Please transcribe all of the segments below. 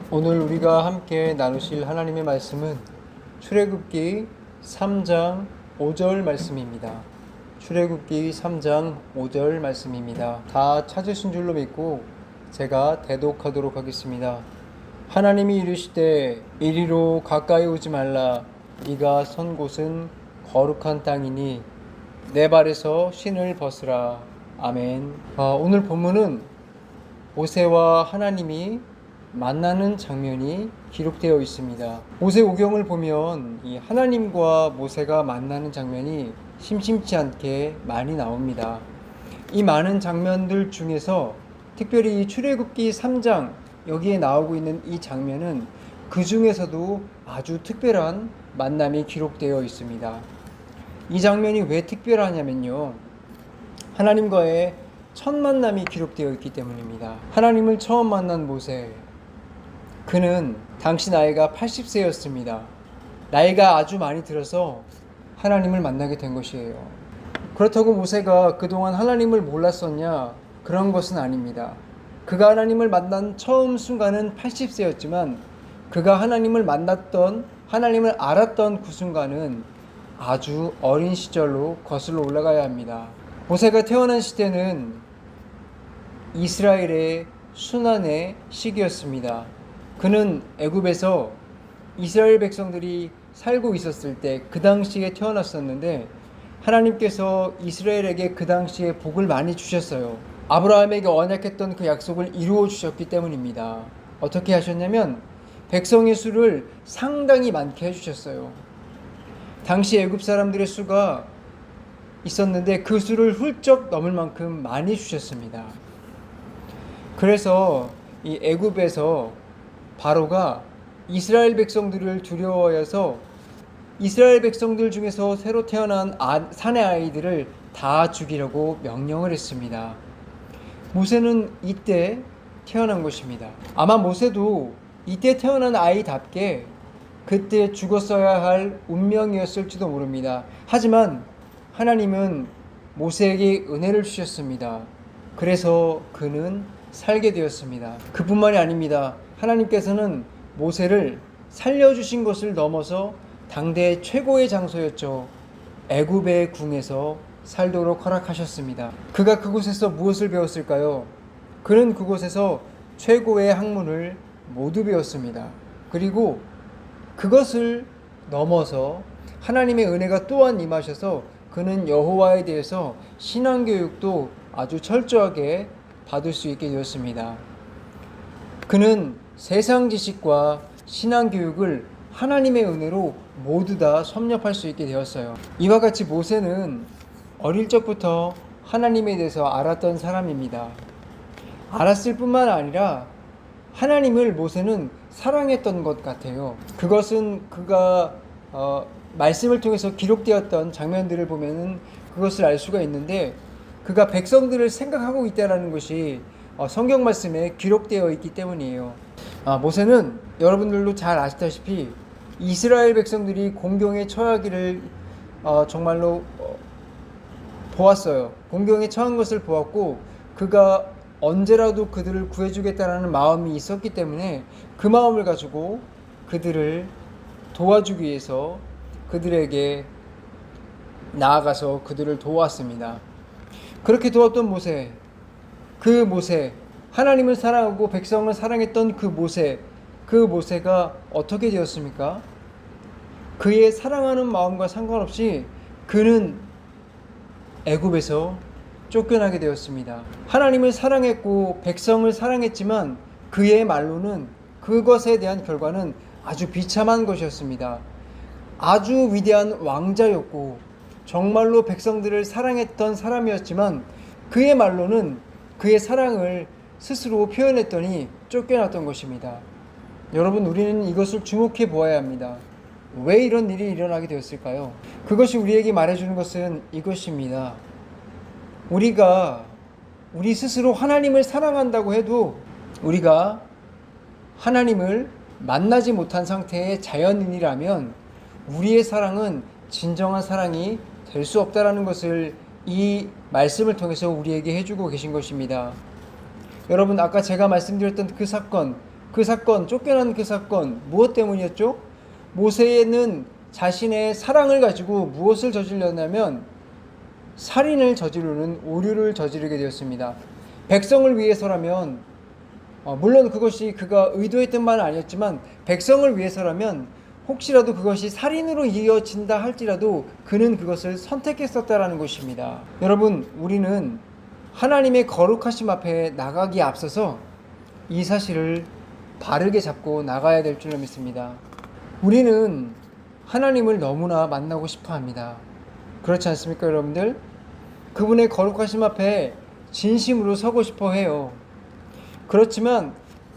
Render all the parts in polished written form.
오늘 우리가 함께 나누실 하나님의 말씀은 출애굽기 3장 5절 말씀입니다. 출애굽기 3장 5절 말씀입니다. 다 찾으신 줄로 믿고 제가 대독하도록 하겠습니다. 하나님이 이르시되 이리로 가까이 오지 말라. 네가 선 곳은 거룩한 땅이니 내 발에서 신을 벗으라. 아멘. 오늘 본문은 모세와 하나님이 만나는 장면이 기록되어 있습니다. 모세 오경을 보면 이 하나님과 모세가 만나는 장면이 심심치 않게 많이 나옵니다. 이 많은 장면들 중에서 특별히 이 출애굽기 3장 여기에 나오고 있는 이 장면은 그 중에서도 아주 특별한 만남이 기록되어 있습니다. 이 장면이 왜 특별하냐면요, 하나님과의 첫 만남이 기록되어 있기 때문입니다. 하나님을 처음 만난 모세, 그는 당시 나이가 80세였습니다. 나이가 아주 많이 들어서 하나님을 만나게 된 것이에요. 그렇다고 모세가 그동안 하나님을 몰랐었냐? 그런 것은 아닙니다. 그가 하나님을 만난 처음 순간은 80세였지만 그가 하나님을 만났던, 하나님을 알았던 그 순간은 아주 어린 시절로 거슬러 올라가야 합니다. 모세가 태어난 시대는 이스라엘의 순환의 시기였습니다. 그는 애굽에서 이스라엘 백성들이 살고 있었을 때 그 당시에 태어났었는데 하나님께서 이스라엘에게 그 당시에 복을 많이 주셨어요. 아브라함에게 언약했던 그 약속을 이루어 주셨기 때문입니다. 어떻게 하셨냐면 백성의 수를 상당히 많게 해주셨어요. 당시 애굽 사람들의 수가 있었는데 그 수를 훌쩍 넘을 만큼 많이 주셨습니다. 그래서 이 애굽에서 바로가 이스라엘 백성들을 두려워해서 이스라엘 백성들 중에서 새로 태어난 사내 아이들을 다 죽이려고 명령을 했습니다. 모세는 이때 태어난 것입니다. 아마 모세도 이때 태어난 아이답게 그때 죽었어야 할 운명이었을지도 모릅니다. 하지만 하나님은 모세에게 은혜를 주셨습니다. 그래서 그는 살게 되었습니다. 그뿐만이 아닙니다. 하나님께서는 모세를 살려주신 것을 넘어서 당대 최고의 장소였죠. 애굽의 궁에서 살도록 허락하셨습니다. 그가 그곳에서 무엇을 배웠을까요? 그는 그곳에서 최고의 학문을 모두 배웠습니다. 그리고 그것을 넘어서 하나님의 은혜가 또한 임하셔서 그는 여호와에 대해서 신앙교육도 아주 철저하게 받을 수 있게 되었습니다. 그는 세상 지식과 신앙 교육을 하나님의 은혜로 모두 다 섭렵할 수 있게 되었어요. 이와 같이 모세는 어릴 적부터 하나님에 대해서 알았던 사람입니다. 알았을 뿐만 아니라 하나님을 모세는 사랑했던 것 같아요. 그것은 그가 말씀을 통해서 기록되었던 장면들을 보면은 그것을 알 수가 있는데, 그가 백성들을 생각하고 있다는 것이 성경 말씀에 기록되어 있기 때문이에요. 모세는 여러분들도 잘 아시다시피 이스라엘 백성들이 공경에 처하기를 정말로 보았어요. 공경에 처한 것을 보았고 그가 언제라도 그들을 구해주겠다는 마음이 있었기 때문에 그 마음을 가지고 그들을 도와주기 위해서 그들에게 나아가서 그들을 도왔습니다. 그렇게 도왔던 모세, 그 모세, 하나님을 사랑하고 백성을 사랑했던 그 모세가 어떻게 되었습니까? 그의 사랑하는 마음과 상관없이 그는 애굽에서 쫓겨나게 되었습니다. 하나님을 사랑했고 백성을 사랑했지만 그의 말로는 그것에 대한 결과는 아주 비참한 것이었습니다. 아주 위대한 왕자였고 정말로 백성들을 사랑했던 사람이었지만 그의 말로는 그의 사랑을 스스로 표현했더니 쫓겨났던 것입니다. 여러분, 우리는 이것을 주목해 보아야 합니다. 왜 이런 일이 일어나게 되었을까요? 그것이 우리에게 말해주는 것은 이것입니다. 우리 스스로 하나님을 사랑한다고 해도 우리가 하나님을 만나지 못한 상태의 자연인이라면 우리의 사랑은 진정한 사랑이 될 수 없다라는 것을 이 말씀을 통해서 우리에게 해주고 계신 것입니다. 여러분, 아까 제가 말씀드렸던 그 사건, 그 사건, 쫓겨난 그 사건, 무엇 때문이었죠? 모세는 자신의 사랑을 가지고 무엇을 저질렀냐면 살인을 저지르는 오류를 저지르게 되었습니다. 백성을 위해서라면 물론 그것이 그가 의도했던 바는 아니었지만 백성을 위해서라면 혹시라도 그것이 살인으로 이어진다 할지라도 그는 그것을 선택했었다라는 것입니다. 여러분, 우리는 하나님의 거룩하심 앞에 나가기에 앞서서 이 사실을 바르게 잡고 나가야 될 줄로 믿습니다. 우리는 하나님을 너무나 만나고 싶어 합니다. 그렇지 않습니까, 여러분들? 그분의 거룩하심 앞에 진심으로 서고 싶어 해요. 그렇지만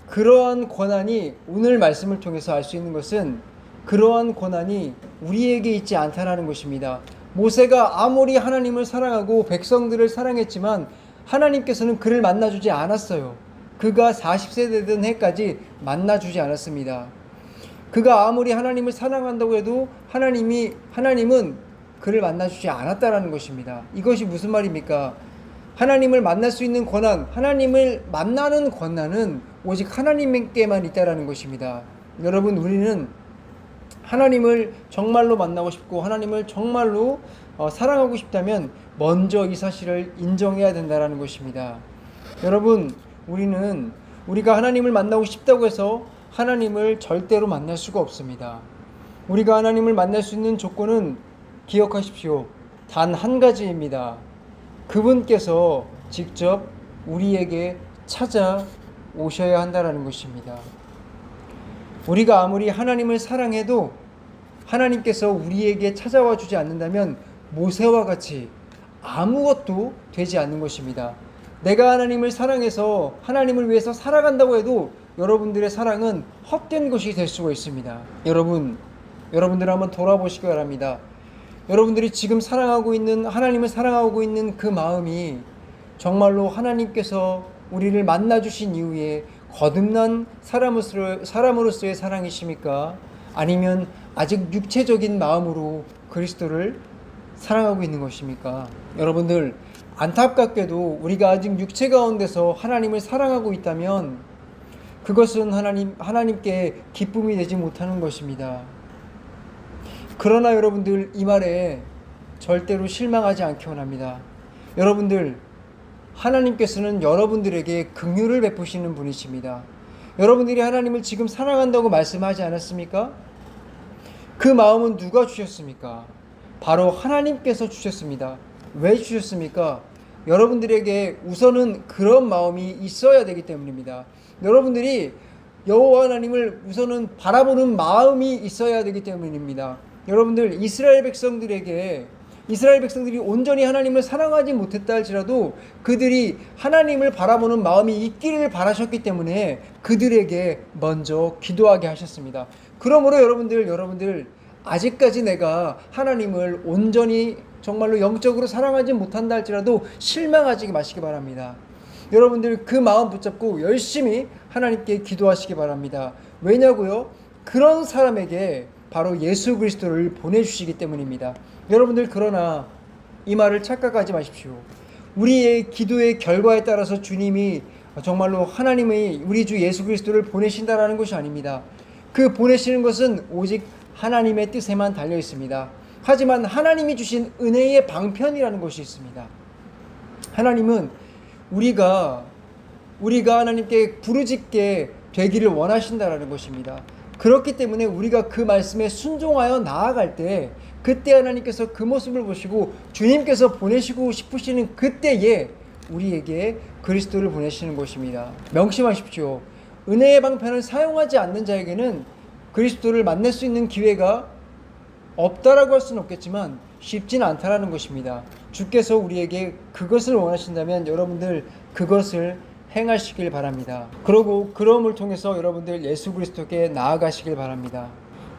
그러한 권한이 오늘 말씀을 통해서 알 수 있는 것은 그러한 권한이 우리에게 있지 않다는 것입니다. 모세가 아무리 하나님을 사랑하고 백성들을 사랑했지만 하나님께서는 그를 만나주지 않았어요. 그가 40세 되던 해까지 만나주지 않았습니다. 그가 아무리 하나님을 사랑한다고 해도 하나님은 그를 만나주지 않았다는 것입니다. 이것이 무슨 말입니까? 하나님을 만날 수 있는 권한, 하나님을 만나는 권한은 오직 하나님께만 있다는 것입니다. 여러분, 우리는 하나님을 정말로 만나고 싶고 하나님을 정말로 사랑하고 싶다면 먼저 이 사실을 인정해야 된다는 것입니다. 여러분, 우리가 하나님을 만나고 싶다고 해서 하나님을 절대로 만날 수가 없습니다. 우리가 하나님을 만날 수 있는 조건은 기억하십시오. 단 한 가지입니다. 그분께서 직접 우리에게 찾아오셔야 한다는 것입니다. 우리가 아무리 하나님을 사랑해도 하나님께서 우리에게 찾아와 주지 않는다면 모세와 같이 아무것도 되지 않는 것입니다. 내가 하나님을 사랑해서 하나님을 위해서 살아간다고 해도 여러분들의 사랑은 헛된 것이 될 수가 있습니다. 여러분들 한번 돌아보시기 바랍니다. 여러분들이 지금 하나님을 사랑하고 있는 그 마음이 정말로 하나님께서 우리를 만나주신 이후에 거듭난 사람으로서의 사랑이십니까? 아니면 아직 육체적인 마음으로 그리스도를 사랑하고 있는 것입니까? 여러분들, 안타깝게도 우리가 아직 육체 가운데서 하나님을 사랑하고 있다면 그것은 하나님께 기쁨이 되지 못하는 것입니다. 그러나 여러분들, 이 말에 절대로 실망하지 않기 원합니다. 여러분들, 하나님께서는 여러분들에게 긍휼을 베푸시는 분이십니다. 여러분들이 하나님을 지금 사랑한다고 말씀하지 않았습니까? 그 마음은 누가 주셨습니까? 바로 하나님께서 주셨습니다. 왜 주셨습니까? 여러분들에게 우선은 그런 마음이 있어야 되기 때문입니다. 여러분들이 여호와 하나님을 우선은 바라보는 마음이 있어야 되기 때문입니다. 여러분들, 이스라엘 백성들이 온전히 하나님을 사랑하지 못했다 할지라도 그들이 하나님을 바라보는 마음이 있기를 바라셨기 때문에 그들에게 먼저 기도하게 하셨습니다. 그러므로 여러분들 아직까지 내가 하나님을 온전히 정말로 영적으로 사랑하지 못한다 할지라도 실망하지 마시기 바랍니다. 여러분들, 그 마음 붙잡고 열심히 하나님께 기도하시기 바랍니다. 왜냐고요? 그런 사람에게 바로 예수 그리스도를 보내주시기 때문입니다. 여러분들, 그러나 이 말을 착각하지 마십시오. 우리의 기도의 결과에 따라서 주님이 정말로 하나님의 우리 주 예수 그리스도를 보내신다라는 것이 아닙니다. 그 보내시는 것은 오직 하나님의 뜻에만 달려 있습니다. 하지만 하나님이 주신 은혜의 방편이라는 것이 있습니다. 하나님은 우리가 하나님께 부르짖게 되기를 원하신다라는 것입니다. 그렇기 때문에 우리가 그 말씀에 순종하여 나아갈 때 그때 하나님께서 그 모습을 보시고 주님께서 보내시고 싶으시는 그때에 우리에게 그리스도를 보내시는 것입니다. 명심하십시오. 은혜의 방편을 사용하지 않는 자에게는 그리스도를 만날 수 있는 기회가 없다라고 할 수는 없겠지만 쉽지는 않다라는 것입니다. 주께서 우리에게 그것을 원하신다면 여러분들 그것을 행하시길 바랍니다. 그러고 그러함을 통해서 여러분들 예수 그리스도께 나아가시길 바랍니다.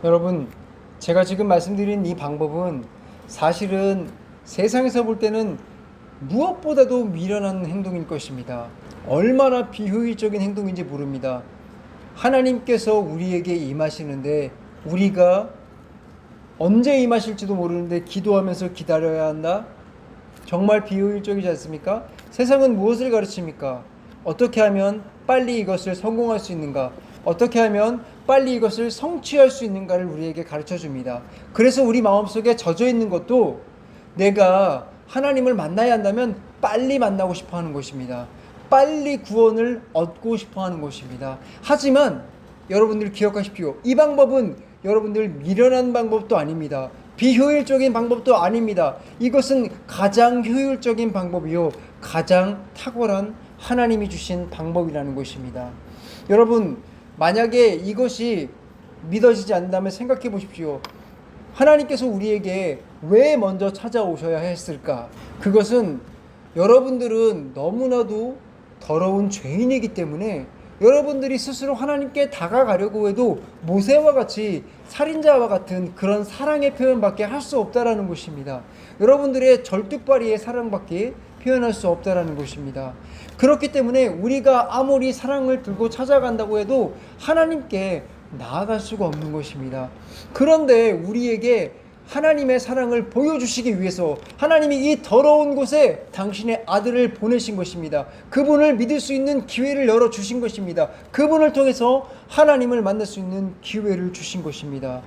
여러분, 제가 지금 말씀드린 이 방법은 사실은 세상에서 볼 때는 무엇보다도 미련한 행동일 것입니다. 얼마나 비효율적인 행동인지 모릅니다. 하나님께서 우리에게 임하시는데 우리가 언제 임하실지도 모르는데 기도하면서 기다려야 한다? 정말 비효율적이지 않습니까? 세상은 무엇을 가르칩니까? 어떻게 하면 빨리 이것을 성공할 수 있는가? 어떻게 하면 빨리 이것을 성취할 수 있는가를 우리에게 가르쳐 줍니다. 그래서 우리 마음속에 젖어 있는 것도 내가 하나님을 만나야 한다면 빨리 만나고 싶어 하는 것입니다. 빨리 구원을 얻고 싶어 하는 것입니다. 하지만 여러분들 기억하십시오. 이 방법은 여러분들 미련한 방법도 아닙니다. 비효율적인 방법도 아닙니다. 이것은 가장 효율적인 방법이요, 가장 탁월한 하나님이 주신 방법이라는 것입니다. 여러분, 만약에 이것이 믿어지지 않는다면 생각해 보십시오. 하나님께서 우리에게 왜 먼저 찾아오셔야 했을까? 그것은 여러분들은 너무나도 더러운 죄인이기 때문에 여러분들이 스스로 하나님께 다가가려고 해도 모세와 같이 살인자와 같은 그런 사랑의 표현밖에 할 수 없다라는 것입니다. 여러분들의 절뚝발이의 사랑밖에 표현할 수 없다라는 것입니다. 그렇기 때문에 우리가 아무리 사랑을 들고 찾아간다고 해도 하나님께 나아갈 수가 없는 것입니다. 그런데 우리에게 하나님의 사랑을 보여주시기 위해서 하나님이 이 더러운 곳에 당신의 아들을 보내신 것입니다. 그분을 믿을 수 있는 기회를 열어주신 것입니다. 그분을 통해서 하나님을 만날 수 있는 기회를 주신 것입니다.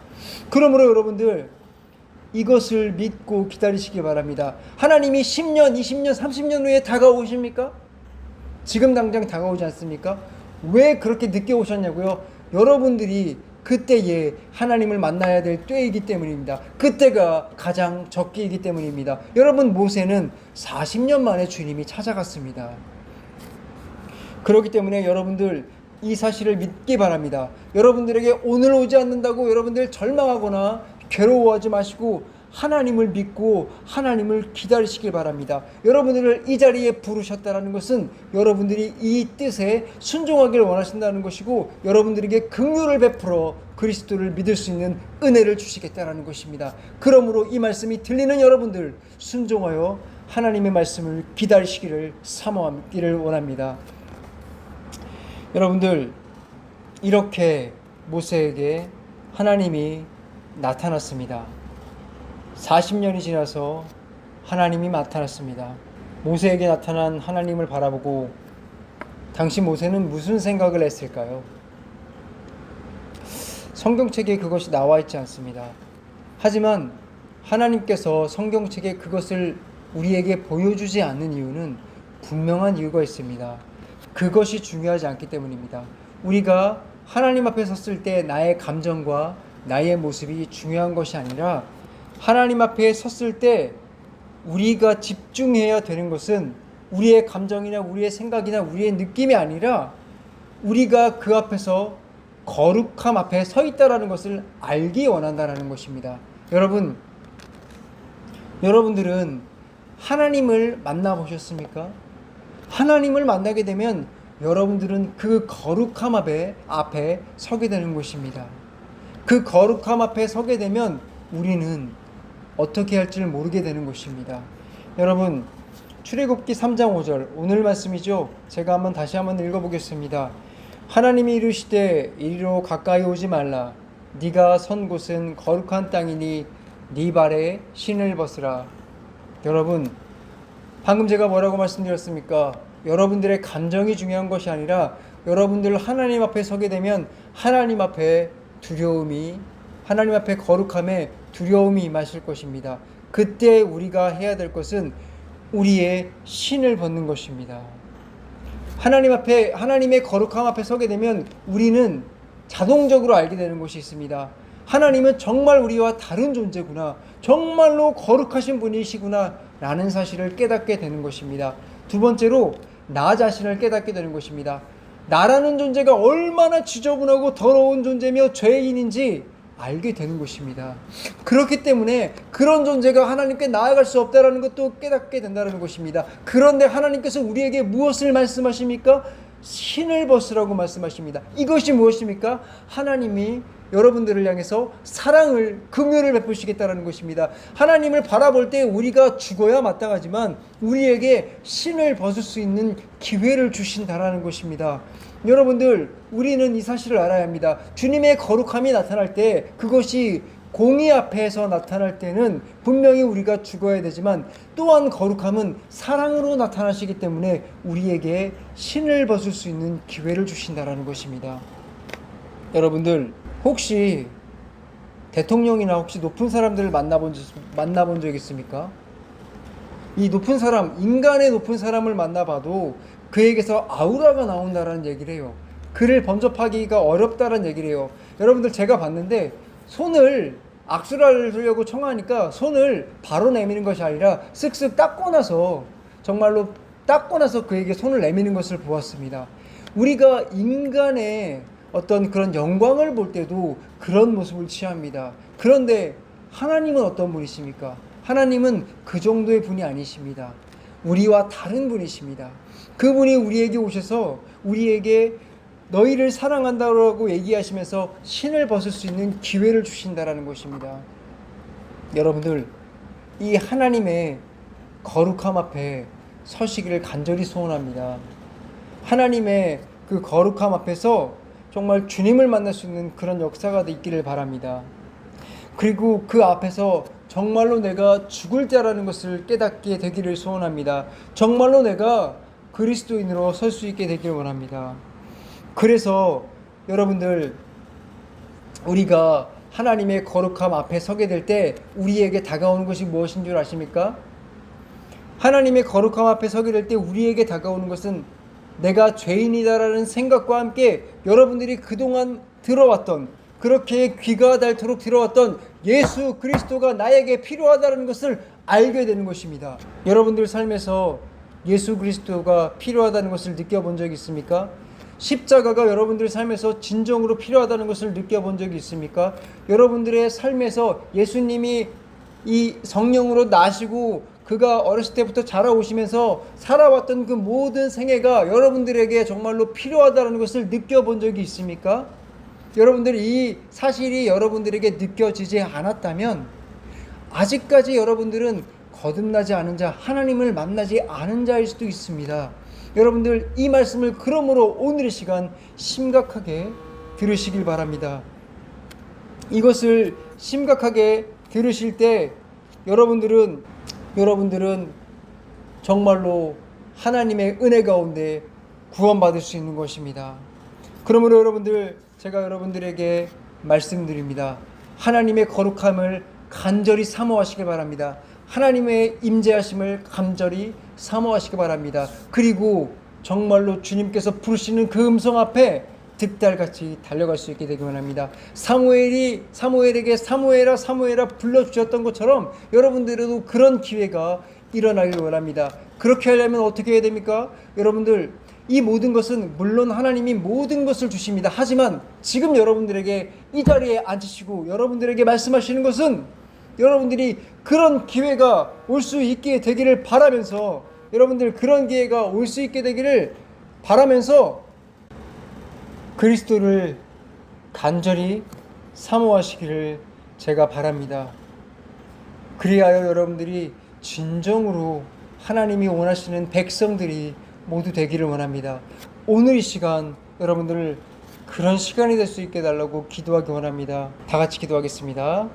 그러므로 여러분들, 이것을 믿고 기다리시기 바랍니다. 하나님이 10년, 20년, 30년 후에 다가오십니까? 지금 당장 다가오지 않습니까? 왜 그렇게 늦게 오셨냐고요? 여러분들이 그때에 하나님을 만나야 될 때이기 때문입니다. 그때가 가장 적기이기 때문입니다. 여러분, 모세는 40년 만에 주님이 찾아갔습니다. 그렇기 때문에 여러분들 이 사실을 믿기 바랍니다. 여러분들에게 오늘 오지 않는다고 여러분들 절망하거나 괴로워하지 마시고 하나님을 믿고 하나님을 기다리시길 바랍니다. 여러분들을 이 자리에 부르셨다는 것은 여러분들이 이 뜻에 순종하기를 원하신다는 것이고, 여러분들에게 긍휼을 베풀어 그리스도를 믿을 수 있는 은혜를 주시겠다는 것입니다. 그러므로 이 말씀이 들리는 여러분들, 순종하여 하나님의 말씀을 기다리시기를 사모하기를 원합니다. 여러분들, 이렇게 모세에게 하나님이 나타났습니다. 40년이 지나서 하나님이 나타났습니다. 모세에게 나타난 하나님을 바라보고 당시 모세는 무슨 생각을 했을까요? 성경책에 그것이 나와 있지 않습니다. 하지만 하나님께서 성경책에 그것을 우리에게 보여주지 않는 이유는 분명한 이유가 있습니다. 그것이 중요하지 않기 때문입니다. 우리가 하나님 앞에 섰을 때 나의 감정과 나의 모습이 중요한 것이 아니라, 하나님 앞에 섰을 때 우리가 집중해야 되는 것은 우리의 감정이나 우리의 생각이나 우리의 느낌이 아니라 우리가 그 앞에서 거룩함 앞에 서 있다라는 것을 알기 원한다는 것입니다. 여러분들은 하나님을 만나보셨습니까? 하나님을 만나게 되면 여러분들은 그 거룩함 앞에 서게 되는 것입니다. 그 거룩함 앞에 서게 되면 우리는 어떻게 할지를 모르게 되는 것입니다. 여러분, 출애굽기 3장 5절, 오늘 말씀이죠. 제가 다시 한번 읽어보겠습니다. 하나님이 이르시되 이리로 가까이 오지 말라. 네가 선 곳은 거룩한 땅이니 네 발에 신을 벗으라. 여러분, 방금 제가 뭐라고 말씀드렸습니까? 여러분들의 감정이 중요한 것이 아니라 여러분들 하나님 앞에 서게 되면 하나님 앞에 하나님 앞에 거룩함에 두려움이 임하실 것입니다. 그때 우리가 해야 될 것은 우리의 신을 벗는 것입니다. 하나님의 거룩함 앞에 서게 되면 우리는 자동적으로 알게 되는 것이 있습니다. 하나님은 정말 우리와 다른 존재구나, 정말로 거룩하신 분이시구나 라는 사실을 깨닫게 되는 것입니다. 두 번째로, 나 자신을 깨닫게 되는 것입니다. 나라는 존재가 얼마나 지저분하고 더러운 존재며 죄인인지 알게 되는 것입니다. 그렇기 때문에 그런 존재가 하나님께 나아갈 수 없다는 것도 깨닫게 된다는 것입니다. 그런데 하나님께서 우리에게 무엇을 말씀하십니까? 신을 벗으라고 말씀하십니다. 이것이 무엇입니까? 하나님이 여러분들을 향해서 사랑을, 긍휼을 베푸시겠다는 것입니다. 하나님을 바라볼 때 우리가 죽어야 마땅하지만 우리에게 신을 벗을 수 있는 기회를 주신다라는 것입니다. 여러분들, 우리는 이 사실을 알아야 합니다. 주님의 거룩함이 나타날 때, 그것이 공의 앞에서 나타날 때는 분명히 우리가 죽어야 되지만, 또한 거룩함은 사랑으로 나타나시기 때문에 우리에게 신을 벗을 수 있는 기회를 주신다라는 것입니다. 여러분들 혹시 대통령이나 혹시 높은 사람들을 만나본 적 있습니까? 이 높은 사람, 인간의 높은 사람을 만나봐도 그에게서 아우라가 나온다라는 얘기를 해요. 그를 범접하기가 어렵다라는 얘기를 해요. 여러분들 제가 봤는데 손을 악수를 하려고 청하니까 손을 바로 내미는 것이 아니라 쓱쓱 닦고 나서 정말로 닦고 나서 그에게 손을 내미는 것을 보았습니다. 우리가 인간의 어떤 그런 영광을 볼 때도 그런 모습을 취합니다. 그런데 하나님은 어떤 분이십니까? 하나님은 그 정도의 분이 아니십니다. 우리와 다른 분이십니다. 그분이 우리에게 오셔서 우리에게 너희를 사랑한다고 얘기하시면서 신을 벗을 수 있는 기회를 주신다라는 것입니다. 여러분들, 이 하나님의 거룩함 앞에 서시기를 간절히 소원합니다. 하나님의 그 거룩함 앞에서 정말 주님을 만날 수 있는 그런 역사가 있기를 바랍니다. 그리고 그 앞에서 정말로 내가 죽을 자라는 것을 깨닫게 되기를 소원합니다. 정말로 내가 그리스도인으로 설 수 있게 되기를 원합니다. 그래서 여러분들, 우리가 하나님의 거룩함 앞에 서게 될 때 우리에게 다가오는 것이 무엇인 줄 아십니까? 하나님의 거룩함 앞에 서게 될 때 우리에게 다가오는 것은 내가 죄인이다라는 생각과 함께 여러분들이 그동안 들어왔던, 그렇게 귀가 닳도록 들어왔던 예수 그리스도가 나에게 필요하다는 것을 알게 되는 것입니다. 여러분들 삶에서 예수 그리스도가 필요하다는 것을 느껴본 적이 있습니까? 십자가가 여러분들 삶에서 진정으로 필요하다는 것을 느껴본 적이 있습니까? 여러분들의 삶에서 예수님이 이 성령으로 나시고 그가 어렸을 때부터 자라오시면서 살아왔던 그 모든 생애가 여러분들에게 정말로 필요하다는 것을 느껴본 적이 있습니까? 여러분들이 이 사실이 여러분들에게 느껴지지 않았다면 아직까지 여러분들은 거듭나지 않은 자, 하나님을 만나지 않은 자일 수도 있습니다. 여러분들, 이 말씀을 그러므로 오늘 이 시간 심각하게 들으시길 바랍니다. 이것을 심각하게 들으실 때 여러분들은 정말로 하나님의 은혜 가운데 구원받을 수 있는 것입니다. 그러므로 여러분들, 제가 여러분들에게 말씀드립니다. 하나님의 거룩함을 간절히 사모하시길 바랍니다. 하나님의 임재하심을 간절히 사모하시기 바랍니다. 그리고 정말로 주님께서 부르시는 그 음성 앞에 득달같이 달려갈 수 있게 되기 원합니다. 사무엘에게 사무엘아 사무엘아 불러주셨던 것처럼 여러분들에도 그런 기회가 일어나길 원합니다. 그렇게 하려면 어떻게 해야 됩니까? 여러분들, 이 모든 것은 물론 하나님이 모든 것을 주십니다. 하지만 지금 여러분들에게 이 자리에 앉으시고 여러분들에게 말씀하시는 것은 여러분들이 그런 기회가 올 수 있게 되기를 바라면서, 여러분들 그런 기회가 올 수 있게 되기를 바라면서 그리스도를 간절히 사모하시기를 제가 바랍니다. 그리하여 여러분들이 진정으로 하나님이 원하시는 백성들이 모두 되기를 원합니다. 오늘 이 시간 여러분들 그런 시간이 될 수 있게 달라고 기도하기 원합니다. 다 같이 기도하겠습니다.